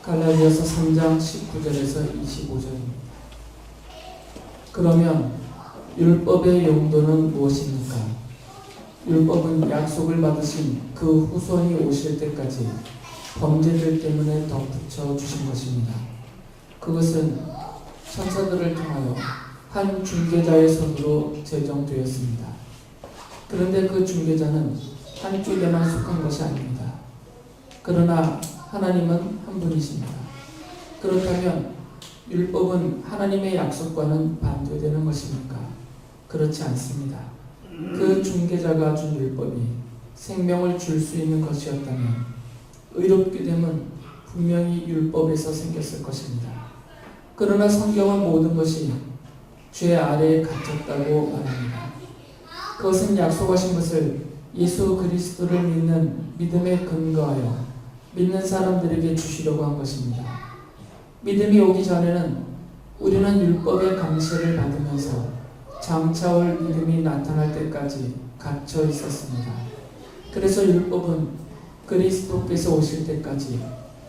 갈라디아서 3장 19절에서 25절입니다. 그러면 율법의 용도는 무엇입니까? 율법은 약속을 받으신 그 후손이 오실 때까지 범죄들 때문에 덧붙여 주신 것입니다. 그것은 천사들을 통하여 한 중개자의 손으로 제정되었습니다. 그런데 그 중개자는 한쪽에만 속한 것이 아닙니다. 그러나 하나님은 한 분이십니다. 그렇다면 율법은 하나님의 약속과는 반대되는 것입니까? 그렇지 않습니다. 그 중개자가 준 율법이 생명을 줄 수 있는 것이었다면 의롭게 됨은 분명히 율법에서 생겼을 것입니다. 그러나 성경은 모든 것이 죄 아래에 갇혔다고 말합니다. 그것은 약속하신 것을 예수 그리스도를 믿는 믿음에 근거하여 믿는 사람들에게 주시려고 한 것입니다. 믿음이 오기 전에는 우리는 율법의 감시를 받으면서 장차올 믿음이 나타날 때까지 갇혀 있었습니다. 그래서 율법은 그리스도께서 오실 때까지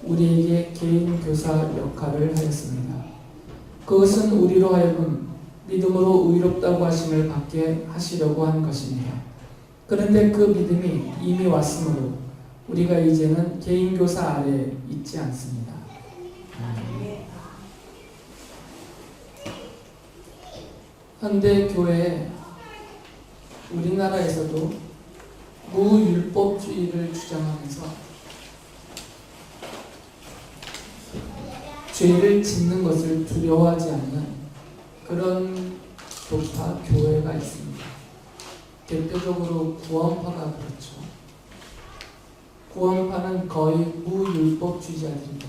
우리에게 개인 교사 역할을 하였습니다. 그것은 우리로 하여금 믿음으로 의롭다고 하심을 받게 하시려고 한 것입니다. 그런데 그 믿음이 이미 왔으므로 우리가 이제는 개인 교사 아래에 있지 않습니다. 현대 교회에 우리나라에서도 무율법주의를 주장하면서 죄를 짓는 것을 두려워하지 않는 그런 교파, 교회가 있습니다. 대표적으로 구원파가 그렇죠. 구원파는 거의 무율법주의자들입니다.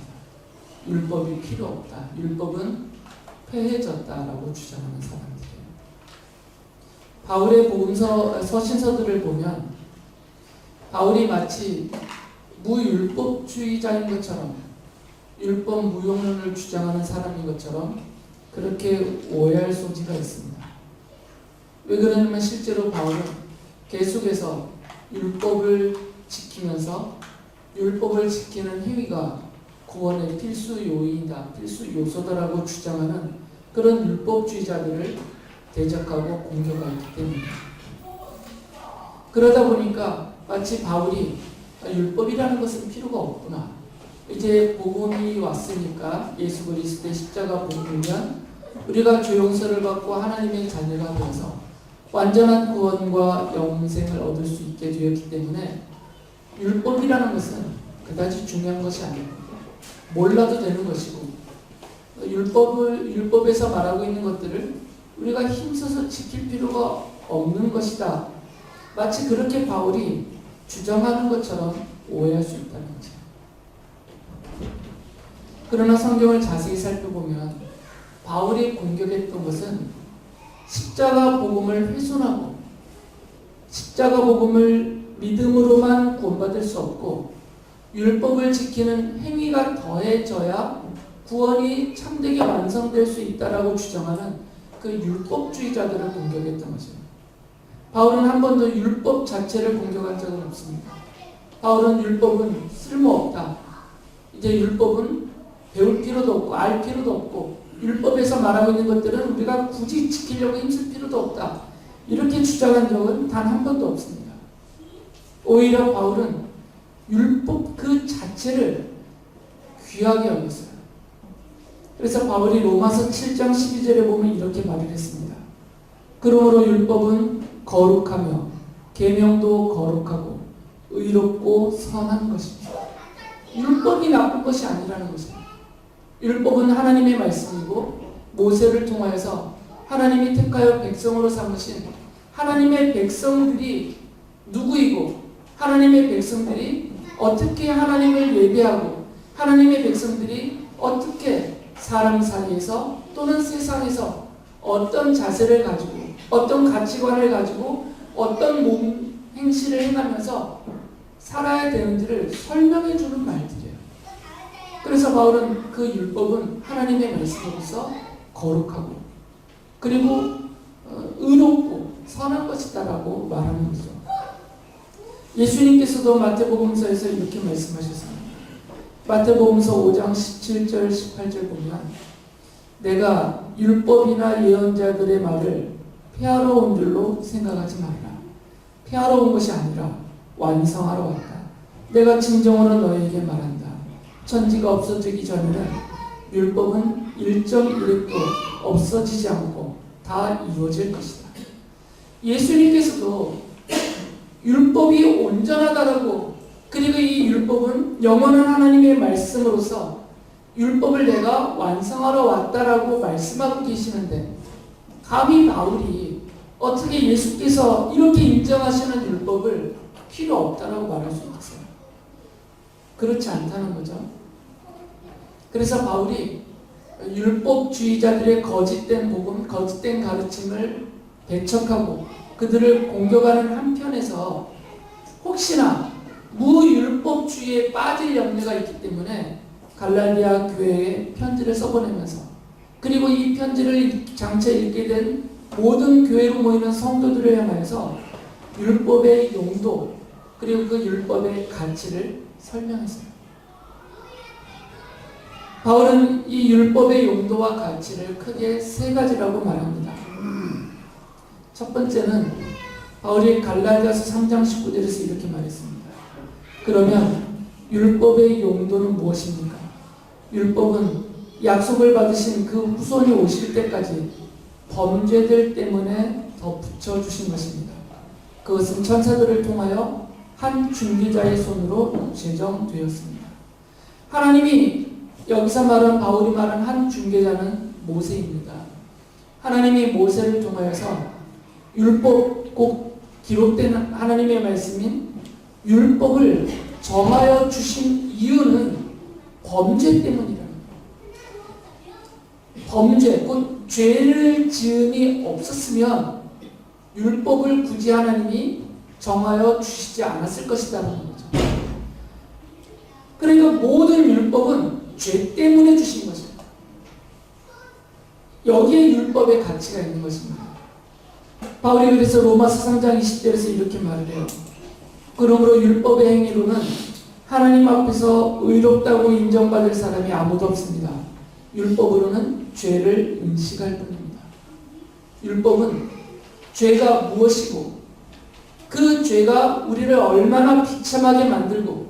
율법이 필요 없다. 율법은 폐해졌다라고 주장하는 사람들이에요. 바울의 복음서 서신서들을 보면 바울이 마치 무율법주의자인 것처럼 율법 무용론을 주장하는 사람인 것처럼 그렇게 오해할 소지가 있습니다. 왜 그러냐면 실제로 바울은 계속해서 율법을 지키면서 율법을 지키는 행위가 구원의 필수 요인이다, 필수 요소다라고 주장하는 그런 율법주의자들을 대적하고 공격하기 때문입니다. 그러다 보니까 마치 바울이 율법이라는 것은 필요가 없구나. 이제 복음이 왔으니까 예수 그리스도의 십자가 복음이면 우리가 죄 용서를 받고 하나님의 자녀가 되어서 완전한 구원과 영생을 얻을 수 있게 되었기 때문에 율법이라는 것은 그다지 중요한 것이 아니고 몰라도 되는 것이고 율법에서 말하고 있는 것들을 우리가 힘써서 지킬 필요가 없는 것이다. 마치 그렇게 바울이 주장하는 것처럼 오해할 수 있다는 거죠. 그러나 성경을 자세히 살펴보면 바울이 공격했던 것은 십자가 복음을 훼손하고 십자가 복음을 믿음으로만 구원받을 수 없고 율법을 지키는 행위가 더해져야 구원이 참되게 완성될 수 있다라고 주장하는 그 율법주의자들을 공격했던 것입니다. 바울은 한 번도 율법 자체를 공격한 적은 없습니다. 바울은 율법은 쓸모없다. 이제 율법은 배울 필요도 없고 알 필요도 없고 율법에서 말하고 있는 것들은 우리가 굳이 지키려고 힘쓸 필요도 없다. 이렇게 주장한 적은 단 한 번도 없습니다. 오히려 바울은 율법 그 자체를 귀하게 여겼어요. 그래서 바울이 로마서 7장 12절에 보면 이렇게 말을 했습니다. 그러므로 율법은 거룩하며 계명도 거룩하고 의롭고 선한 것입니다. 율법이 나쁜 것이 아니라는 것입니다. 율법은 하나님의 말씀이고 모세를 통하여서 하나님이 택하여 백성으로 삼으신 하나님의 백성들이 누구이고 하나님의 백성들이 어떻게 하나님을 예배하고 하나님의 백성들이 어떻게 사람 사이에서 또는 세상에서 어떤 자세를 가지고 어떤 가치관을 가지고 어떤 몸 행실을 행하면서 살아야 되는지를 설명해 주는 말들이에요. 그래서 바울은 그 율법은 하나님의 말씀으로서 거룩하고 그리고 의롭고 선한 것이다라고 말하는 거죠. 예수님께서도 마태복음서에서 이렇게 말씀하셨습니다. 마태복음서 5장 17절 18절 보면 내가 율법이나 예언자들의 말을 폐하러 온 줄로 생각하지 말라. 폐하러 온 것이 아니라 완성하러 왔다. 내가 진정으로 너에게 말한다. 천지가 없어지기 전에는 율법은 1.1획도 없어지지 않고 다 이루어질 것이다. 예수님께서도 율법이 온전하다라고, 그리고 이 율법은 영원한 하나님의 말씀으로서 율법을 내가 완성하러 왔다라고 말씀하고 계시는데, 감히 바울이 어떻게 예수께서 이렇게 인정하시는 율법을 필요 없다라고 말할 수 있겠어요? 그렇지 않다는 거죠. 그래서 바울이 율법주의자들의 거짓된 복음, 거짓된 가르침을 배척하고 그들을 공격하는 한편에서 혹시나 무율법주의에 빠질 염려가 있기 때문에 갈라디아 교회에 편지를 써보내면서, 그리고 이 편지를 장차 읽게 된 모든 교회로 모이는 성도들을 향해서 율법의 용도, 그리고 그 율법의 가치를 설명했어요. 바울은 이 율법의 용도와 가치를 크게 세 가지라고 말합니다. 첫 번째는 바울이 갈라디아서 3장 19절에서 이렇게 말했습니다. 그러면 율법의 용도는 무엇입니까? 율법은 약속을 받으신 그 후손이 오실 때까지 범죄들 때문에 덧붙여 주신 것입니다. 그것은 천사들을 통하여 한 중개자의 손으로 제정되었습니다. 하나님이 여기서 말한, 바울이 말한 한 중개자는 모세입니다. 하나님이 모세를 통하여서 율법, 꼭 기록된 하나님의 말씀인 율법을 정하여 주신 이유는 범죄 때문이라는 거예요. 범죄, 곧 죄를 지음이 없었으면 율법을 굳이 하나님이 정하여 주시지 않았을 것이라는 거죠. 그러니까 모든 율법은 죄 때문에 주신 것입니다. 여기에 율법의 가치가 있는 것입니다. 바울이 그래서 로마서 3장 20절에서 이렇게 말을 해요. 그러므로 율법의 행위로는 하나님 앞에서 의롭다고 인정받을 사람이 아무도 없습니다. 율법으로는 죄를 인식할 뿐입니다. 율법은 죄가 무엇이고 그 죄가 우리를 얼마나 비참하게 만들고,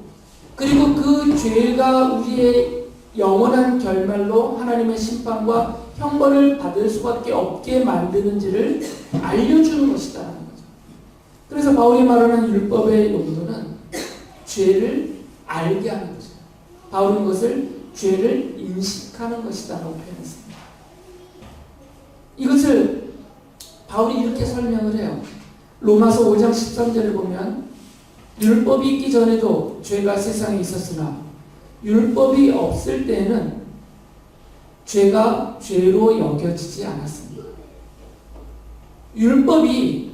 그리고 그 죄가 우리의 영원한 결말로 하나님의 심판과 형벌을 받을 수밖에 없게 만드는지를 알려주는 것이다라는 거죠. 그래서 바울이 말하는 율법의 용도는 죄를 알게 하는 거죠. 바울은 그것을 죄를 인식하는 것이다라고 표현했습니다. 이것을 바울이 이렇게 설명을 해요. 로마서 5장 13절을 보면 율법이 있기 전에도 죄가 세상에 있었으나 율법이 없을 때에는 죄가 죄로 여겨지지 않았습니다. 율법이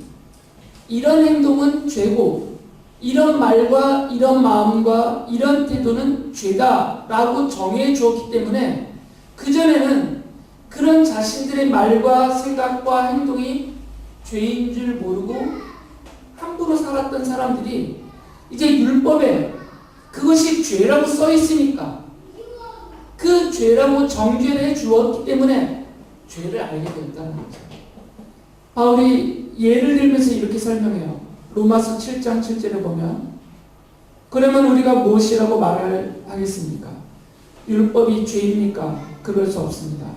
이런 행동은 죄고 이런 말과 이런 마음과 이런 태도는 죄다라고 정해 주었기 때문에 그전에는 그런 자신들의 말과 생각과 행동이 죄인 줄 모르고 함부로 살았던 사람들이 이제 율법에 그것이 죄라고 써 있으니까 그 죄라고 정죄를 해 주었기 때문에 죄를 알게 된다는 거죠. 바울이 예를 들면서 이렇게 설명해요. 로마서 7장 7절에 보면 그러면 우리가 무엇이라고 말을 하겠습니까? 율법이 죄입니까? 그럴 수 없습니다.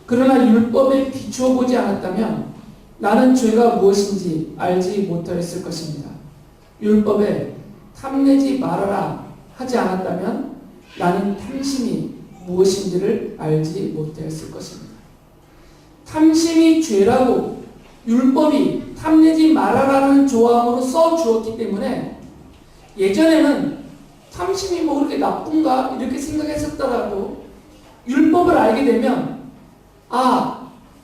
그러나 율법에 비추어 보지 않았다면 나는 죄가 무엇인지 알지 못하였을 것입니다. 율법에 탐내지 말아라 하지 않았다면 나는 탐심이 무엇인지를 알지 못하였을 것입니다. 탐심이 죄라고 율법이 탐내지 말아라는 조항으로 써주었기 때문에 예전에는 탐심이 뭐 그렇게 나쁜가 이렇게 생각했었더라도 율법을 알게 되면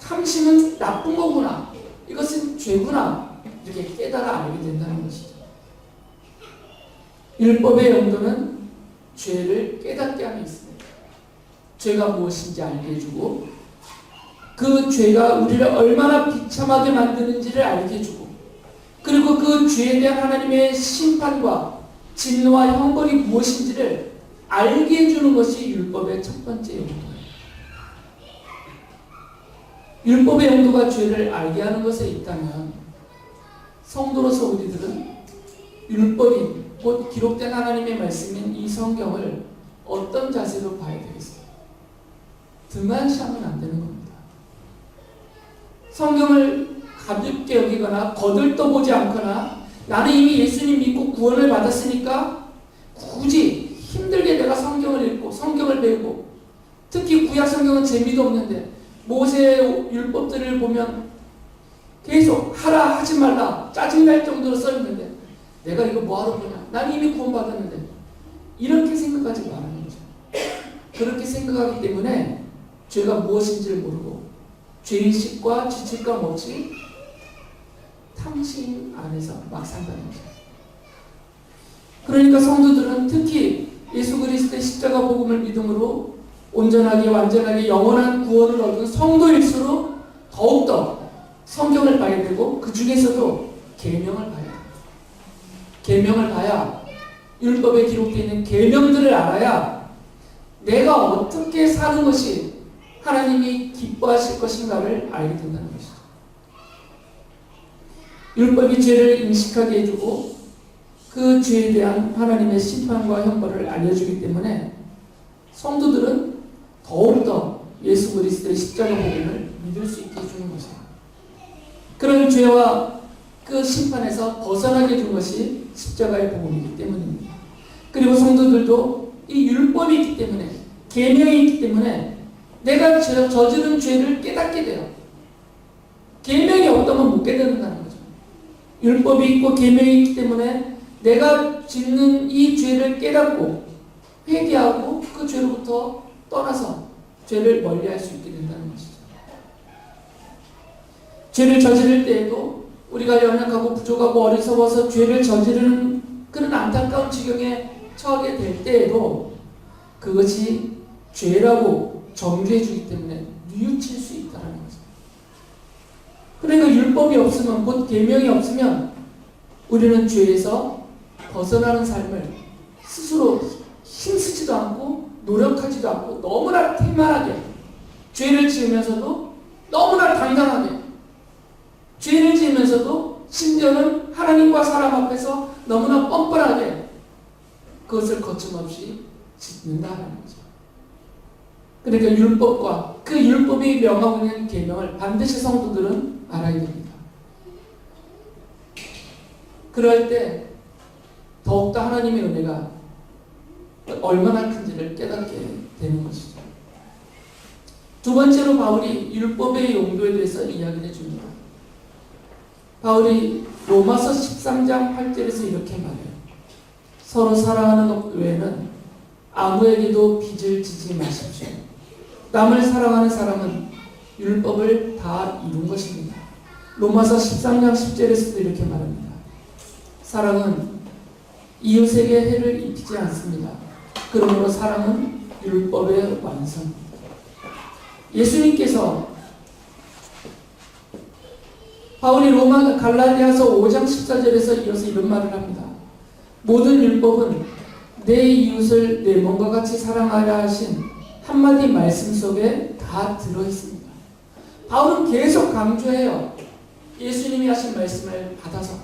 탐심은 나쁜 거구나, 이것은 죄구나 이렇게 깨달아 알게 된다는 것이죠. 율법의 용도는 죄를 깨닫게 함이 있습니다. 죄가 무엇인지 알게 해주고 그 죄가 우리를 얼마나 비참하게 만드는지를 알게 해주고, 그리고 그 죄에 대한 하나님의 심판과 진노와 형벌이 무엇인지를 알게 해주는 것이 율법의 첫 번째 용도예요. 율법의 용도가 죄를 알게 하는 것에 있다면 성도로서 우리들은 율법인 곧 기록된 하나님의 말씀인 이 성경을 어떤 자세로 봐야 되겠어요? 등한시하면 안 되는 겁니다. 성경을 가볍게 여기거나 거들떠보지 않거나 나는 이미 예수님 믿고 구원을 받았으니까 굳이 힘들게 내가 성경을 읽고 성경을 배우고, 특히 구약 성경은 재미도 없는데 모세의 율법들을 보면 계속 하라 하지 말라 짜증날 정도로 써있는데 내가 이거 뭐하러 보냐, 난 이미 구원받았는데, 이렇게 생각하지 말라는 거죠. 그렇게 생각하기 때문에 죄가 무엇인지를 모르고 죄의식과 죄책감 없이 탕신 안에서 막 산다는 거죠. 그러니까 성도들은 특히 예수 그리스도의 십자가 복음을 믿음으로 온전하게 완전하게 영원한 구원을 얻은 성도일수록 더욱더 성경을 봐야 되고, 그 중에서도 계명을 봐야 돼요. 계명을 봐야, 율법에 기록되어 있는 계명들을 알아야 내가 어떻게 사는 것이 하나님이 기뻐하실 것인가를 알게 된다는 것이죠. 율법이 죄를 인식하게 해주고 그 죄에 대한 하나님의 심판과 형벌을 알려주기 때문에 성도들은 더욱더 예수 그리스도의 십자가 복음을 믿을 수 있게 해주는 것이에요. 그런 죄와 그 심판에서 벗어나게 해준 것이 십자가의 복음이기 때문입니다. 그리고 성도들도 이 율법이 있기 때문에, 계명이 있기 때문에 내가 저지른 죄를 깨닫게 돼요. 계명이 없다면 못 깨닫는다는 거죠. 율법이 있고 계명이 있기 때문에 내가 짓는 이 죄를 깨닫고 회개하고 그 죄로부터 떠나서 죄를 멀리할 수 있게 된다는 것이죠. 죄를 저지를 때에도 우리가 연약하고 부족하고 어리석어서 죄를 저지르는 그런 안타까운 지경에 처하게 될 때에도 그것이 죄라고 정죄해 주기 때문에 뉘우칠 수 있다는 거죠. 그러니까 율법이 없으면, 곧 계명이 없으면 우리는 죄에서 벗어나는 삶을 스스로 힘쓰지도 않고 노력하지도 않고 너무나 태만하게, 죄를 지으면서도 너무나 당당하게, 죄를 지으면서도 심지어는 하나님과 사람 앞에서 너무나 뻔뻔하게 그것을 거침없이 짓는다는 거죠. 그러니까 율법과 그 율법이 명하고 있는 계명을 반드시 성도들은 알아야 됩니다. 그럴 때 더욱더 하나님의 은혜가 얼마나 큰지를 깨닫게 되는 것이죠. 두 번째로 바울이 율법의 용도에 대해서 이야기를 해줍니다. 바울이 로마서 13장 8절에서 이렇게 말해요. 서로 사랑하는 것 외에는 아무에게도 빚을 지지 마십시오. 남을 사랑하는 사람은 율법을 다 이룬 것입니다. 로마서 13장 10절에서도 이렇게 말합니다. 사랑은 이웃에게 해를 입히지 않습니다. 그러므로 사랑은 율법의 완성입니다. 예수님께서 바울이 갈라디아서 5장 14절에서 이어서 이런 말을 합니다. 모든 율법은 내 이웃을 내 몸과 같이 사랑하라 하신 한마디 말씀 속에 다 들어있습니다. 바울은 계속 강조해요. 예수님이 하신 말씀을 받아서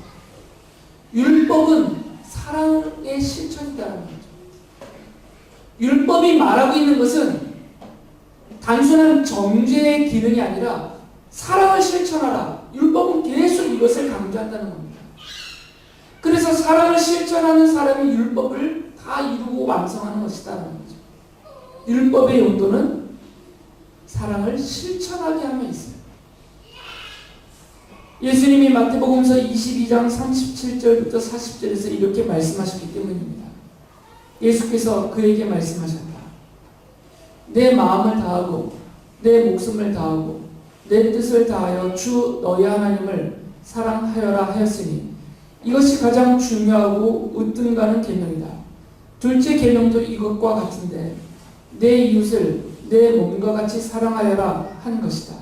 율법은 사랑의 실천이다라는 거죠. 율법이 말하고 있는 것은 단순한 정죄의 기능이 아니라 사랑을 실천하라. 율법은 계속 이것을 강조한다는 겁니다. 그래서 사랑을 실천하는 사람이 율법을 다 이루고 완성하는 것이다라는 거죠. 율법의 용도는 사랑을 실천하게 함에 있어요. 예수님이 마태복음서 22장 37절부터 40절에서 이렇게 말씀하셨기 때문입니다. 예수께서 그에게 말씀하셨다. 내 마음을 다하고 내 목숨을 다하고 내 뜻을 다하여 주 너희 하나님을 사랑하여라 하였으니 이것이 가장 중요하고 으뜸가는 계명이다. 둘째 계명도 이것과 같은데 내 이웃을 내 몸과 같이 사랑하여라 하는 것이다.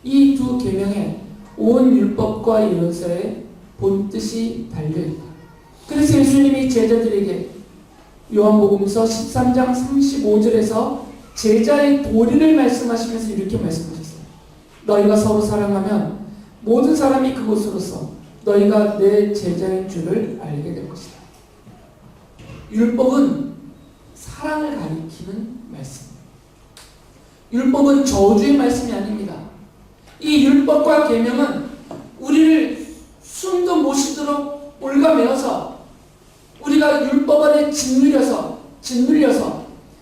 이 두 계명에 온 율법과 예언서의 본뜻이 달려있다. 그래서 예수님이 제자들에게 요한복음서 13장 35절에서 제자의 도리를 말씀하시면서 이렇게 말씀하셨어요. 너희가 서로 사랑하면 모든 사람이 그곳으로서 너희가 내 제자인 줄을 알게 될 것이다. 율법은 사랑을 가리키는 말씀입니다. 율법은 저주의 말씀이 아닙니다. 이 율법과 계명은 우리를 숨도 못 쉬도록 올가매어서 우리가 율법 안에 짓눌려서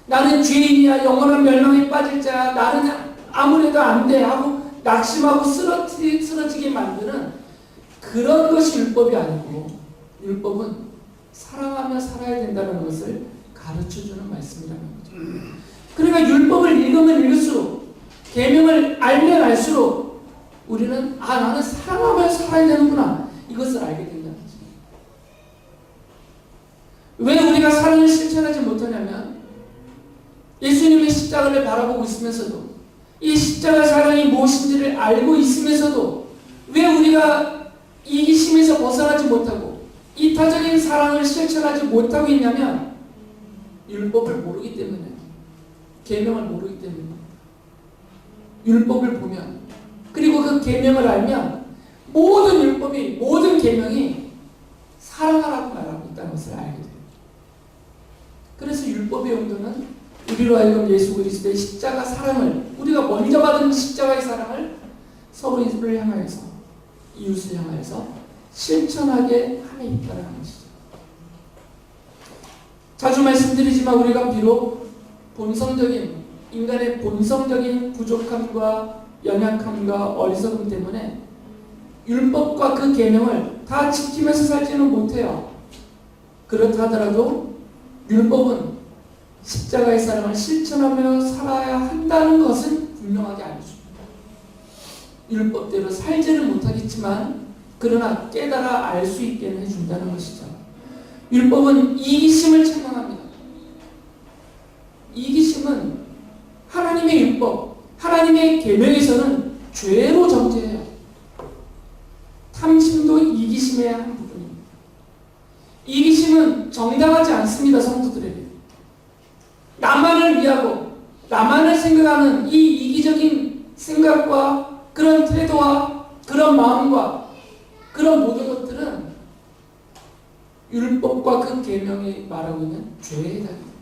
나는 죄인이야, 영원한 멸망에 빠질 자야, 나는 아무래도 안 돼 하고 낙심하고 쓰러지게 만드는 그런 것이 율법이 아니고, 율법은 사랑하며 살아야 된다는 것을 가르쳐주는 말씀이라는 거죠. 그러니까 율법을 읽으면 읽을수록, 계명을 알면 알수록 우리는 나는 사랑하며 살아야 되는구나, 이것을 알게 된다는 거죠. 왜 우리가 사랑을 실천하지 못하냐면 예수님의 십자가를 바라보고 있으면서도, 이 십자가 사랑이 무엇인지를 알고 있으면서도 왜 우리가 이기심에서 벗어나지 못하고 이타적인 사랑을 실천하지 못하고 있냐면 율법을 모르기 때문에, 계명을 모르기 때문에. 율법을 보면, 그리고 그 계명을 알면 모든 율법이, 모든 계명이 사랑하라고 말하고 있다는 것을 알게 돼요. 그래서 율법의 용도는 우리로 하여금 예수 그리스도의 십자가 사랑을, 우리가 먼저 받은 십자가의 사랑을 서로를 향하여서, 이웃을 향하여서 실천하게 함에 있다는 것이죠. 자주 말씀드리지만 우리가 비록 인간의 본성적인 부족함과 연약함과 어리석음 때문에 율법과 그 계명을 다 지키면서 살지는 못해요. 그렇다 하더라도 율법은 십자가의 사랑을 실천하며 살아야 한다는 것은 분명하게 알려줍니다. 율법대로 살지는 못하겠지만 그러나 깨달아 알 수 있게 해준다는 것이죠. 율법은 이기심을 책망합니다. 이기심은 하나님의 율법, 하나님의 계명에서는 죄로 정죄해요. 탐심도 이기심의 한 부분입니다. 이기심은 정당하지 않습니다. 성도들에게. 나만을 위하고 나만을 생각하는 이 이기적인 생각과 그런 태도와 그런 마음과 그런 모든 것들은 율법과 그 계명이 말하고 있는 죄에 해당합니다.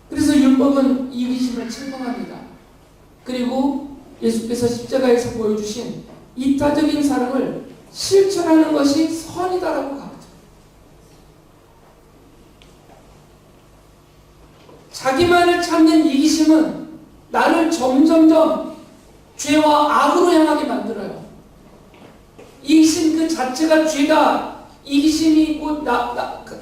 그래서 율법은 이기심을 책망합니다. 그리고 예수께서 십자가에서 보여주신 이타적인 사랑을 실천하는 것이 선이다라고 가르쳐요. 자기만을 찾는 이기심은 나를 점점점 죄와 악으로 향하게 만들어요. 이기심 그 자체가 죄다, 이기심이고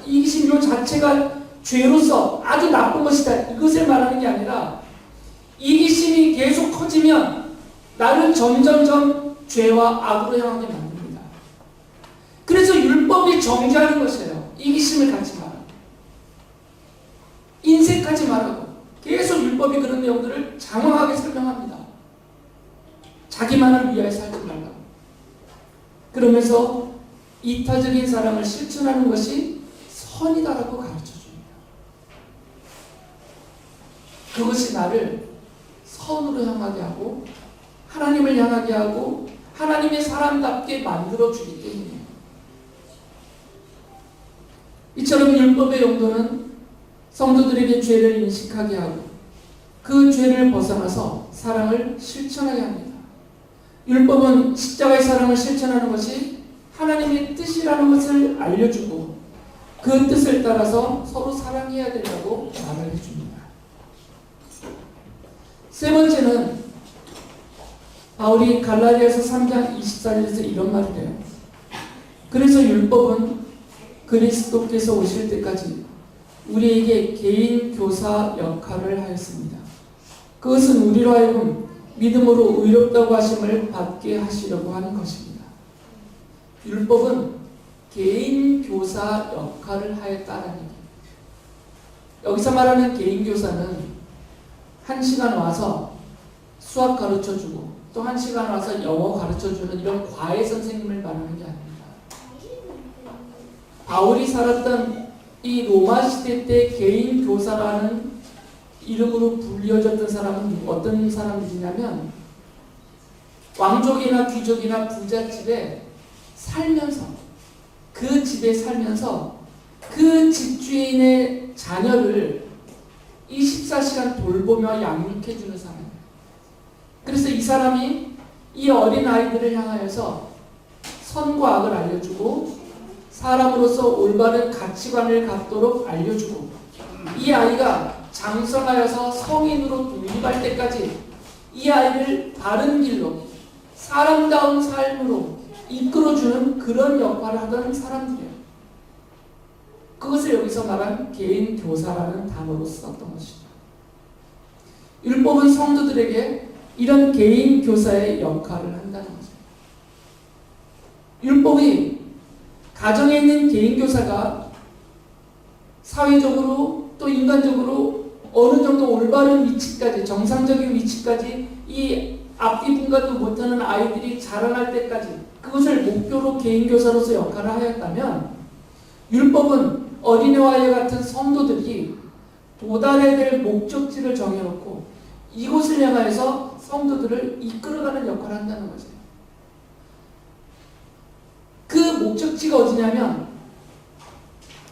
이기심 요 자체가 죄로서 아주 나쁜 것이다, 이것을 말하는 게 아니라 이기심이 계속 커지면 나를 점점점 죄와 악으로 향하게 만듭니다. 그래서 율법이 정죄하는 것이에요. 이기심을 갖지 마라, 인색하지 말라고 계속 율법이 그런 내용들을 장황하게 설명합니다. 자기만을 위하여 살지 말라고. 그러면서 이타적인 사랑을 실천하는 것이 선이다라고 가르쳐줍니다. 그것이 나를 선으로 향하게 하고 하나님을 향하게 하고 하나님의 사람답게 만들어주기 때문이에요. 이처럼 율법의 용도는 성도들에게 죄를 인식하게 하고 그 죄를 벗어나서 사랑을 실천하게 합니다. 율법은 십자가의 사랑을 실천하는 것이 하나님의 뜻이라는 것을 알려주고 그 뜻을 따라서 서로 사랑해야 된다고 말을 해줍니다. 세 번째는 바울이 갈라디아서 3장 24절에서 이런 말을 해요. 그래서 율법은 그리스도께서 오실 때까지 우리에게 개인 교사 역할을 하였습니다. 그것은 우리로 하여금 믿음으로 의롭다고 하심을 받게 하시려고 하는 것입니다. 율법은 개인 교사 역할을 하였다는 얘기입니다. 여기서 말하는 개인 교사는 1시간 와서 수학 가르쳐주고 또 1시간 와서 영어 가르쳐주는 이런 과외 선생님을 말하는 게 아닙니다. 바울이 살았던 이 로마 시대 때 개인 교사라는 이름으로 불려졌던 사람은 어떤 사람들이냐면 왕족이나 귀족이나 부잣집에 살면서 그 집에 살면서 그 집주인의 자녀를 24시간 돌보며 양육해주는 사람이에요. 그래서 이 사람이 이 어린 아이들을 향하여서 선과 악을 알려주고 사람으로서 올바른 가치관을 갖도록 알려주고 이 아이가 장성하여서 성인으로 독립할 때까지 이 아이를 바른 길로 사람다운 삶으로 이끌어주는 그런 역할을 하던 사람들이에요. 그것을 여기서 말한 개인 교사라는 단어로 썼던 것이죠. 율법은 성도들에게 이런 개인 교사의 역할을 한다는 거죠. 율법이 가정에 있는 개인 교사가 사회적으로 또 인간적으로 어느 정도 올바른 위치까지, 정상적인 위치까지 이 앞뒤 분간도 못하는 아이들이 자라날 때까지 그것을 목표로 개인 교사로서 역할을 하였다면, 율법은 어린애와 아이 같은 성도들이 도달해야 될 목적지를 정해놓고 이곳을 향하여서 성도들을 이끌어가는 역할을 한다는 거죠. 그 목적지가 어디냐면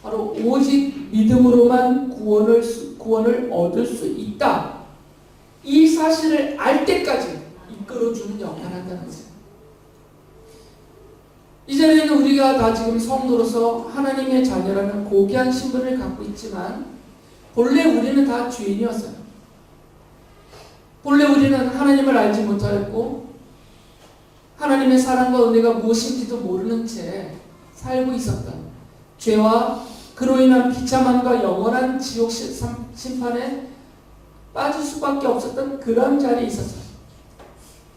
바로 오직 믿음으로만 구원을 얻을 수 있다. 이 사실을 알 때까지 이끌어주는 역할을 한다는 거죠. 이 자리에는 우리가 다 지금 성도로서 하나님의 자녀라는 고귀한 신분을 갖고 있지만 본래 우리는 다 죄인이었어요. 본래 우리는 하나님을 알지 못하였고 하나님의 사랑과 은혜가 무엇인지도 모르는 채 살고 있었던, 죄와 그로 인한 비참함과 영원한 지옥 심판에 빠질 수밖에 없었던 그런 자리에 있었어요.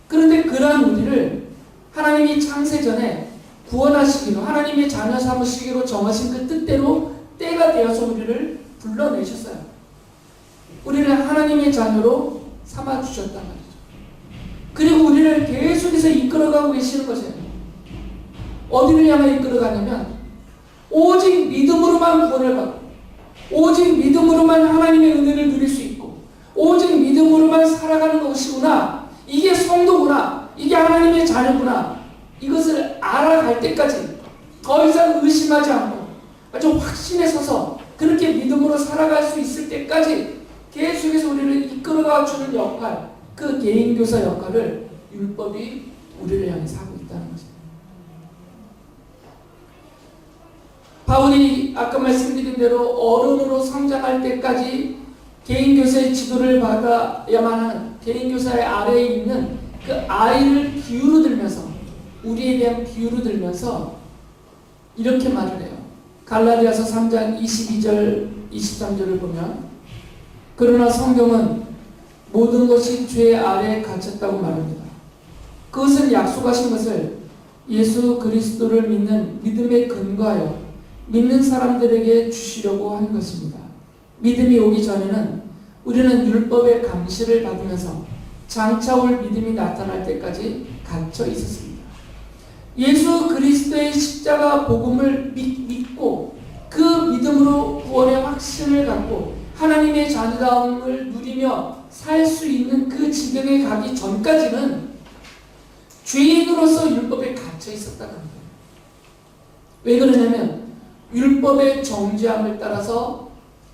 그런데 그러한 우리를 하나님이 창세전에 구원하시기로, 하나님의 자녀 삼으시기로 정하신 그 뜻대로 때가 되어서 우리를 불러내셨어요. 우리를 하나님의 자녀로 삼아주셨단 말이죠. 그리고 우리를 계속해서 이끌어가고 계시는 것이에요. 어디를 향해 이끌어가냐면 오직 믿음으로만 구원을 받고 오직 믿음으로만 하나님의 은혜를 누릴 수 있고 오직 믿음으로만 살아가는 것이구나, 이게 성도구나, 이게 하나님의 자녀구나, 이것을 알아갈 때까지 더 이상 의심하지 않고 아주 확신에 서서 그렇게 믿음으로 살아갈 수 있을 때까지 계속해서 우리를 이끌어가 주는 역할, 그 개인교사 역할을 율법이 우리를 향해서 하고 있다는 거죠. 바울이 아까 말씀드린 대로 어른으로 성장할 때까지 개인교사의 지도를 받아야만 하는, 개인교사의 아래에 있는 그 아이를 비유로 들면서, 우리에 대한 비유로 들면서 이렇게 말을 해요. 갈라디아서 3장 22절 23절을 보면, 그러나 성경은 모든 것이 죄 아래에 갇혔다고 말합니다. 그것은 약속하신 것을 예수 그리스도를 믿는 믿음에 근거하여 믿는 사람들에게 주시려고 하는 것입니다. 믿음이 오기 전에는 우리는 율법의 감시를 받으면서 장차 올 믿음이 나타날 때까지 갇혀 있었습니다. 예수 그리스도의 십자가 복음을 믿고 그 믿음으로 구원의 확신을 갖고 하나님의 자녀다움을 누리며 살 수 있는 그 지경에 가기 전까지는 죄인으로서 율법에 갇혀 있었다는 거예요. 왜 그러냐면 율법의 정죄함을 따라서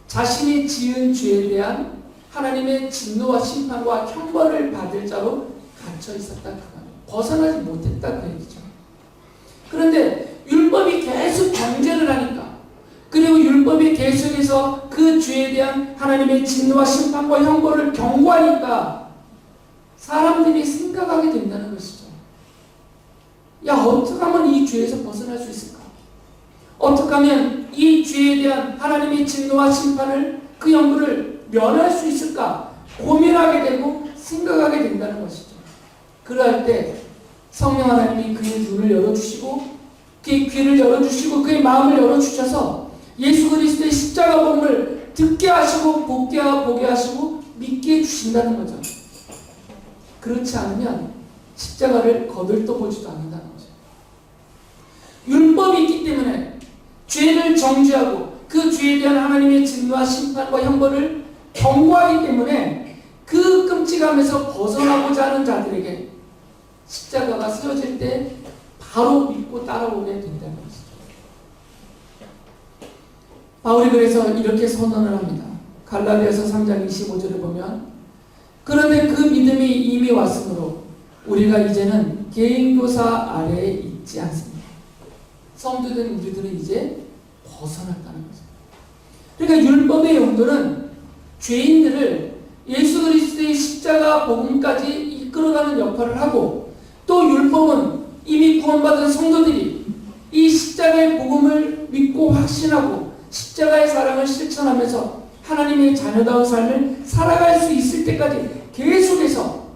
자신이 지은 죄에 대한 하나님의 진노와 심판과 형벌을 받을 자로 갇혀 있었다는 거예요. 벗어나지 못했다 그 얘기죠. 그런데 율법이 계속 정죄를 하니까, 그리고 율법이 계속해서 그 죄에 대한 하나님의 진노와 심판과 형벌을 경고하니까 사람들이 생각하게 된다는 것이죠. 야, 어떻게 하면 이 죄에서 벗어날 수 있을까? 어떻게 하면 이 죄에 대한 하나님의 진노와 심판을, 그 형벌을 면할 수 있을까? 고민하게 되고 생각하게 된다는 것이죠. 그럴 때 성령 하나님이 그의 눈을 열어주시고 그의 귀를 열어주시고 그의 마음을 열어주셔서 예수 그리스도의 십자가 복음을 듣게 하시고 보게 하시고 믿게 해주신다는 거죠. 그렇지 않으면 십자가를 거들떠보지도 않는다는 거죠. 율법이 있기 때문에 죄를 정죄하고 그 죄에 대한 하나님의 진노와 심판과 형벌을 경고하기 때문에 그 끔찍함에서 벗어나고자 하는 자들에게 십자가가 세워질 때 바로 믿고 따라오게 된다는 것이죠. 바울이 그래서 이렇게 선언을 합니다. 갈라디아서 3장 25절에 보면 그런데 그 믿음이 이미 왔으므로 우리가 이제는 개인교사 아래에 있지 않습니다. 성도된 우리들은 이제 벗어났다는 거죠. 그러니까 율법의 용도는 죄인들을 예수 그리스도의 십자가 복음까지 이끌어가는 역할을 하고, 또 율법은 이미 구원받은 성도들이 이 십자가의 복음을 믿고 확신하고 십자가의 사랑을 실천하면서 하나님의 자녀다운 삶을 살아갈 수 있을 때까지 계속해서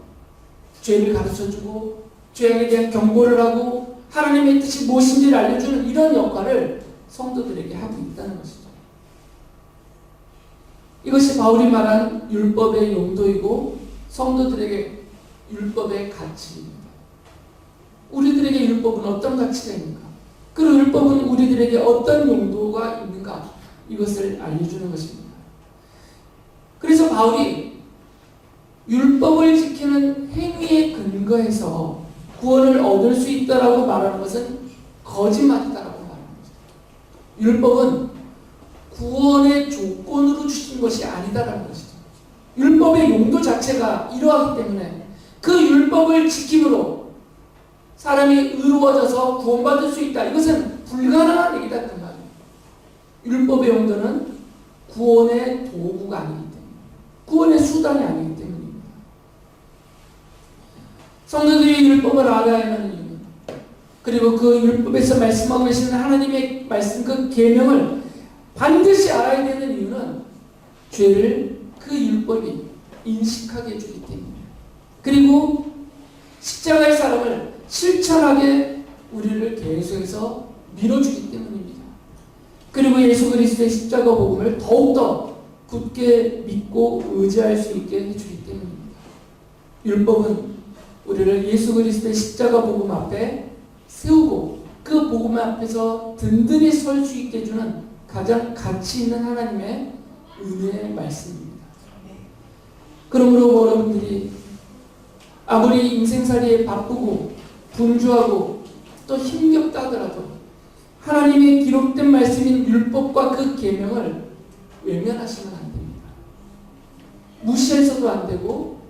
죄를 가르쳐주고 죄악에 대한 경고를 하고 하나님의 뜻이 무엇인지를 알려주는 이런 역할을 성도들에게 하고 있다는 것이죠. 이것이 바울이 말한 율법의 용도이고 성도들에게 율법의 가치입니다. 우리들에게 율법은 어떤 가치가 있는가? 그리고 율법은 우리들에게 어떤 용도가 있는가? 이것을 알려주는 것입니다. 그래서 바울이 율법을 지키는 행위에 근거해서 구원을 얻을 수 있다라고 말하는 것은 거짓말이다라고 말하는 것입니다. 율법은 구원의 조건으로 주신 것이 아니다라는 것이죠. 율법의 용도 자체가 이러하기 때문에 그 율법을 지킴으로 사람이 의로워져서 구원받을 수 있다. 이것은 불가능한 얘기다 그 말이에요. 율법의 용도는 구원의 도구가 아니기 때문에, 구원의 수단이 아니기 때문입니다. 성도들이 율법을 알아야 하는 이유, 그리고 그 율법에서 말씀하고 계시는 하나님의 말씀, 그 계명을 반드시 알아야 되는 이유는 죄를 그 율법이 인식하게 해주기 때문에, 그리고 십자가의 사랑을 실천하게 우리를 계속해서 밀어주기 때문입니다. 그리고 예수 그리스도의 십자가 복음을 더욱더 굳게 믿고 의지할 수 있게 해주기 때문입니다. 율법은 우리를 예수 그리스도의 십자가 복음 앞에 세우고 그 복음 앞에서 든든히 설 수 있게 해주는 가장 가치 있는 하나님의 은혜의 말씀입니다. 그러므로 여러분들이 아무리 인생살이에 바쁘고 분주하고 또 힘겹다 하더라도 하나님의 기록된 말씀인 율법과 그 계명을 외면하시면 안 됩니다. 무시해서도 안 되고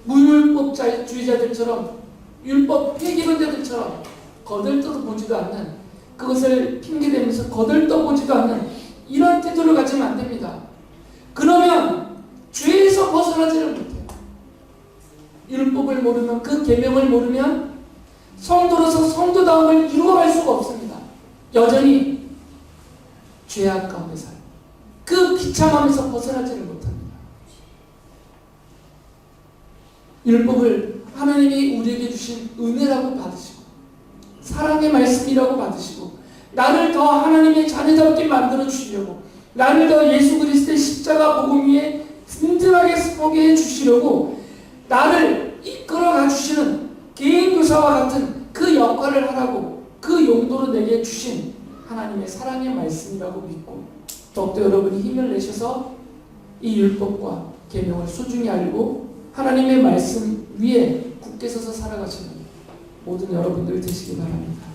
무율법주의자들처럼 율법 폐기론자들처럼 거들떠도 보지도 않는, 그것을 핑계대면서 거들떠보지도 않는 이런 태도를 가지면 안 됩니다. 그러면 죄에서 벗어나지를 못해요. 율법을 모르면, 그 계명을 모르면 성도로서 성도다움을 이루어갈 수가 없습니다. 여전히 죄악 가운데 살아요. 그 비참함에서 벗어나지를 못합니다. 율법을 하나님이 우리에게 주신 은혜라고 받으시고 사랑의 말씀이라고 받으시고 나를 더 하나님의 자녀답게 만들어 주시려고, 나를 더 예수 그리스도의 십자가 복음 위에 든든하게 서게 해 주시려고 나를 이끌어가 주시는 개인교사와 같은 그 역할을 하라고 그 용도로 내게 주신 하나님의 사랑의 말씀이라고 믿고, 더욱더 여러분이 힘을 내셔서 이 율법과 계명을 소중히 알고 하나님의 말씀 위에 굳게 서서 살아가시는 모든 여러분들 되시기 바랍니다.